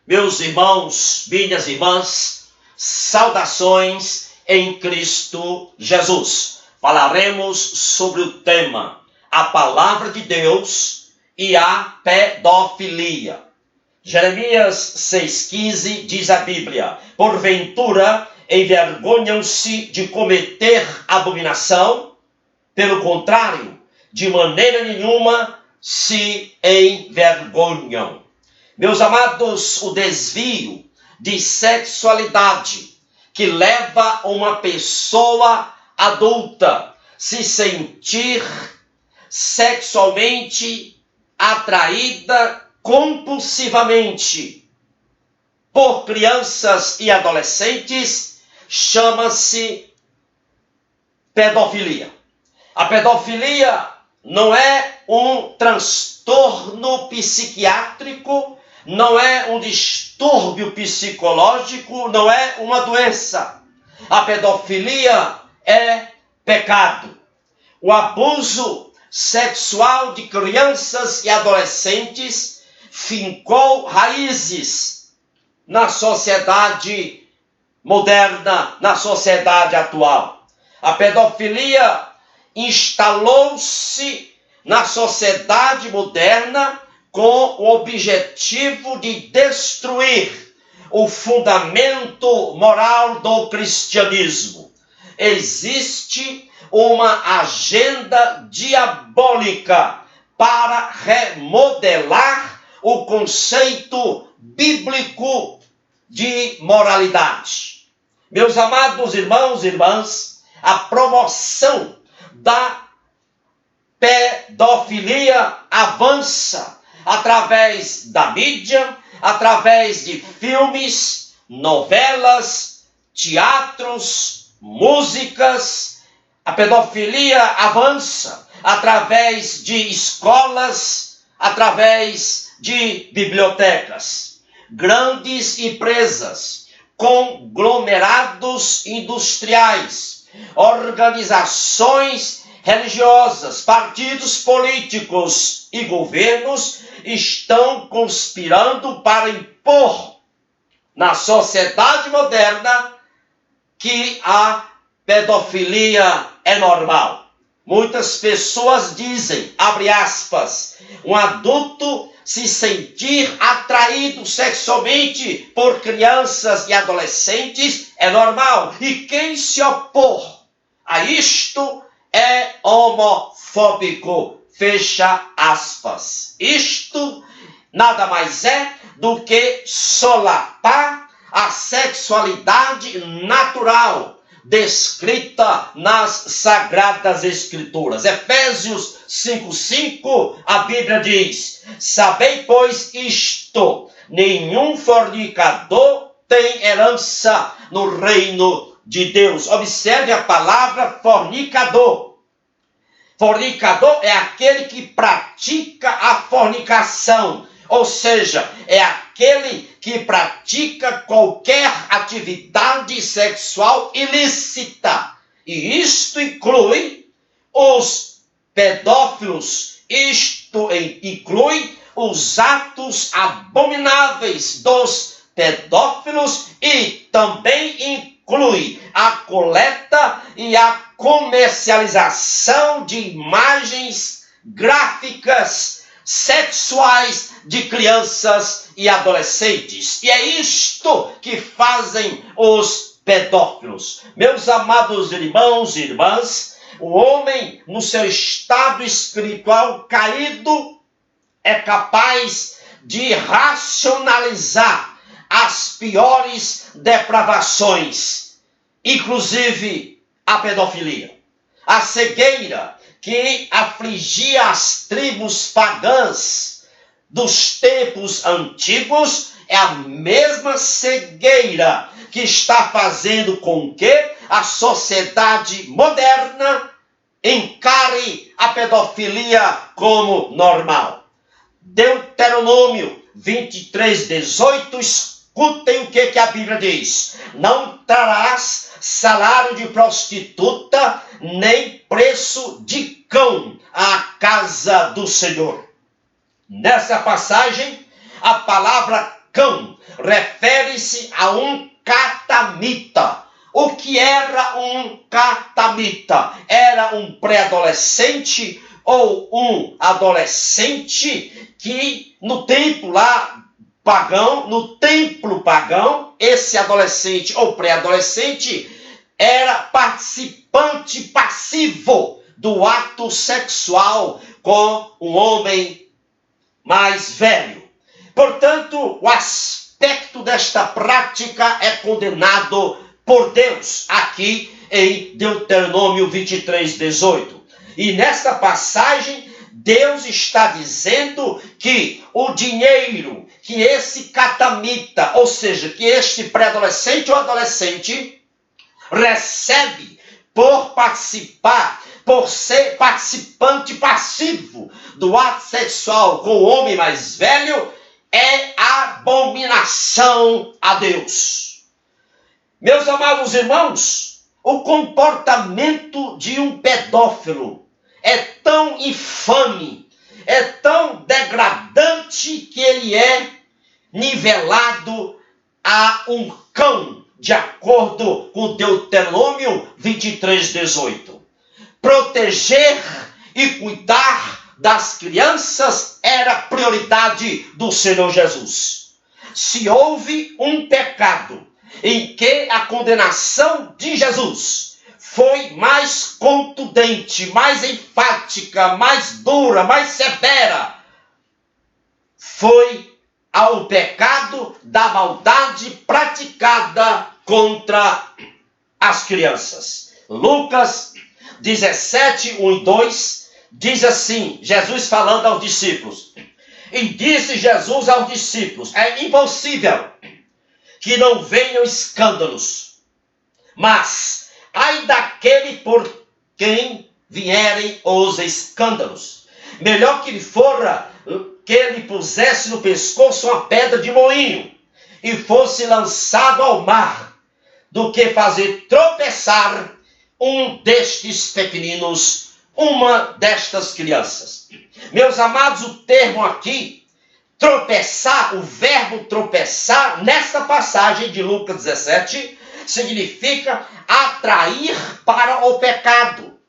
Meus irmãos, minhas irmãs, saudações em Cristo Jesus. Falaremos sobre o tema, a palavra de Deus e a pedofilia. Jeremias 6,15 diz a Bíblia: porventura envergonham-se de cometer abominação? Pelo contrário, de maneira nenhuma se envergonham. Meus amados, o desvio de sexualidade que leva uma pessoa adulta se sentir sexualmente atraída compulsivamente por crianças e adolescentes chama-se pedofilia. A pedofilia não é um transtorno psiquiátrico, não é um distúrbio psicológico, não é uma doença. A pedofilia é pecado. O abuso sexual de crianças e adolescentes fincou raízes na sociedade moderna, na sociedade atual. A pedofilia instalou-se na sociedade moderna com o objetivo de destruir o fundamento moral do cristianismo. Existe uma agenda diabólica para remodelar o conceito bíblico de moralidade. Meus amados irmãos e irmãs, a promoção da pedofilia avança através da mídia, através de filmes, novelas, teatros, músicas. A pedofilia avança através de escolas, através de bibliotecas. Grandes empresas, conglomerados industriais, organizações religiosas, partidos políticos e governos estão conspirando para impor na sociedade moderna que a pedofilia é normal. Muitas pessoas dizem, abre aspas, um adulto se sentir atraído sexualmente por crianças e adolescentes é normal. E quem se opor a isto é homofóbico, fecha aspas. Isto nada mais é do que solapar a sexualidade natural descrita nas Sagradas Escrituras. Efésios 5,5, a Bíblia diz: sabei, pois, isto, nenhum fornicador tem herança no reino de Deus. Observe a palavra fornicador. Fornicador é aquele que pratica a fornicação, ou seja, é aquele que pratica qualquer atividade sexual ilícita. E isto inclui os pedófilos, isto inclui os atos abomináveis dos pedófilos e também inclui a coleta e a comercialização de imagens gráficas sexuais de crianças e adolescentes. E é isto que fazem os pedófilos. Meus amados irmãos e irmãs, o homem, no seu estado espiritual caído, é capaz de racionalizar as piores depravações, inclusive a pedofilia. A cegueira que afligia as tribos pagãs dos tempos antigos é a mesma cegueira que está fazendo com que a sociedade moderna encare a pedofilia como normal. Deuteronômio 23:18, escutem o que a Bíblia diz: não trarás salário de prostituta, nem preço de cão à casa do Senhor. Nessa passagem, a palavra cão refere-se a um catamita. O que era um catamita? Era um pré-adolescente ou um adolescente que no templo pagão, esse adolescente ou pré-adolescente era participante passivo do ato sexual com um homem mais velho. Portanto, o aspecto desta prática é condenado por Deus aqui em Deuteronômio 23:18. E nesta passagem, Deus está dizendo que o dinheiro que esse catamita, ou seja, que este pré-adolescente ou adolescente recebe por participar, por ser participante passivo do ato sexual com o homem mais velho, é abominação a Deus. Meus amados irmãos, o comportamento de um pedófilo é tão infame, é tão degradante que ele é nivelado a um cão, de acordo com Deuteronômio 23:18. Proteger e cuidar das crianças era prioridade do Senhor Jesus. Se houve um pecado em que a condenação de Jesus foi mais contundente, mais enfática, mais dura, mais severa, foi ao pecado da maldade praticada contra as crianças. Lucas 17:1-2 diz assim, Jesus falando aos discípulos: e disse Jesus aos discípulos: é impossível que não venham escândalos, mas ai daquele por quem vierem os escândalos. Melhor que lhe fora que ele pusesse no pescoço uma pedra de moinho e fosse lançado ao mar, do que fazer tropeçar um destes pequeninos, uma destas crianças. Meus amados, o termo aqui, tropeçar, o verbo tropeçar, nesta passagem de Lucas 17, significa atrair para o pecado.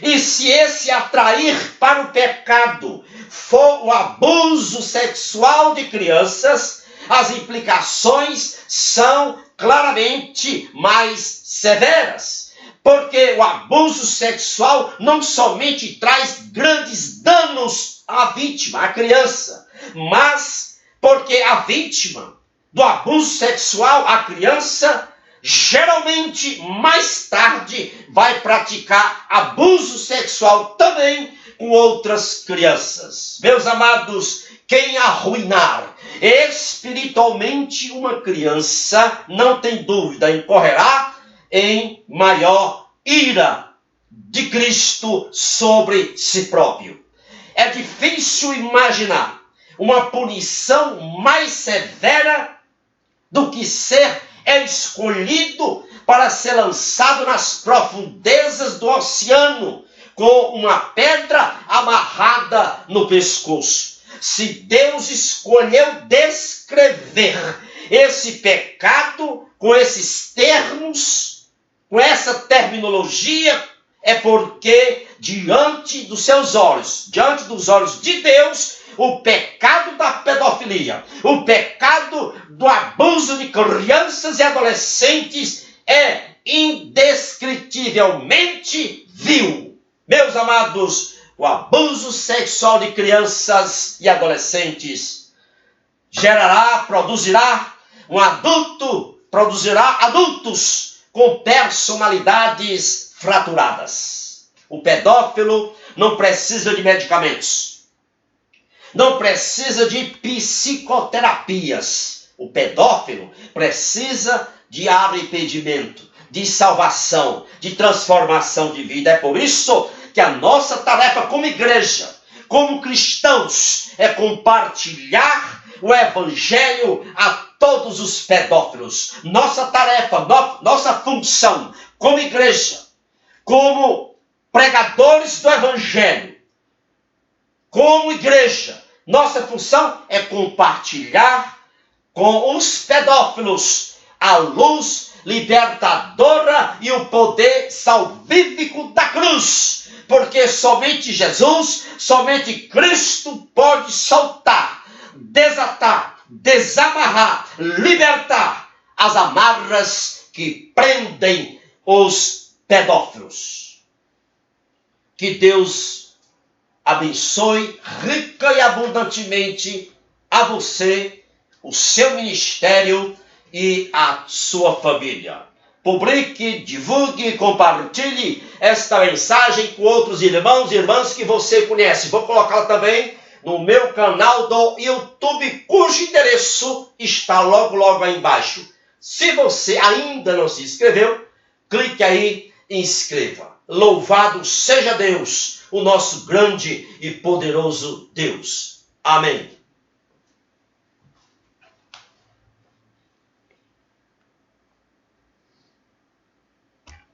E se esse atrair para o pecado for o abuso sexual de crianças, as implicações são claramente mais severas. Porque o abuso sexual não somente traz grandes danos à vítima, à criança, mas porque a vítima do abuso sexual, a criança, geralmente mais tarde vai praticar abuso sexual também com outras crianças. Meus amados, quem arruinar espiritualmente uma criança, não tem dúvida, incorrerá em maior ira de Cristo sobre si próprio. É difícil imaginar uma punição mais severa do que ser escolhido para ser lançado nas profundezas do oceano com uma pedra amarrada no pescoço. Se Deus escolheu descrever esse pecado com esses termos, com essa terminologia, é porque diante dos seus olhos, diante dos olhos de Deus, o pecado da pedofilia, o pecado do abuso de crianças e adolescentes é indescritivelmente vil. Meus amados, o abuso sexual de crianças e adolescentes produzirá adultos com personalidades fraturadas. O pedófilo não precisa de medicamentos, não precisa de psicoterapias. O pedófilo precisa de arrependimento, de salvação, de transformação de vida. É por isso que a nossa tarefa como igreja, como cristãos, é compartilhar o evangelho a todos os pedófilos. Nossa tarefa, nossa função como igreja, como pregadores do evangelho, como igreja, nossa função é compartilhar com os pedófilos a luz libertadora e o poder salvífico da cruz. Porque somente Jesus, somente Cristo pode soltar, desatar, desamarrar, libertar as amarras que prendem os pedófilos. Que Deus abençoe rica e abundantemente a você, o seu ministério e a sua família. Publique, divulgue e compartilhe esta mensagem com outros irmãos e irmãs que você conhece. Vou colocá-la também no meu canal do YouTube, cujo endereço está logo aí embaixo. Se você ainda não se inscreveu, clique aí e inscreva. Louvado seja Deus, o nosso grande e poderoso Deus. Amém.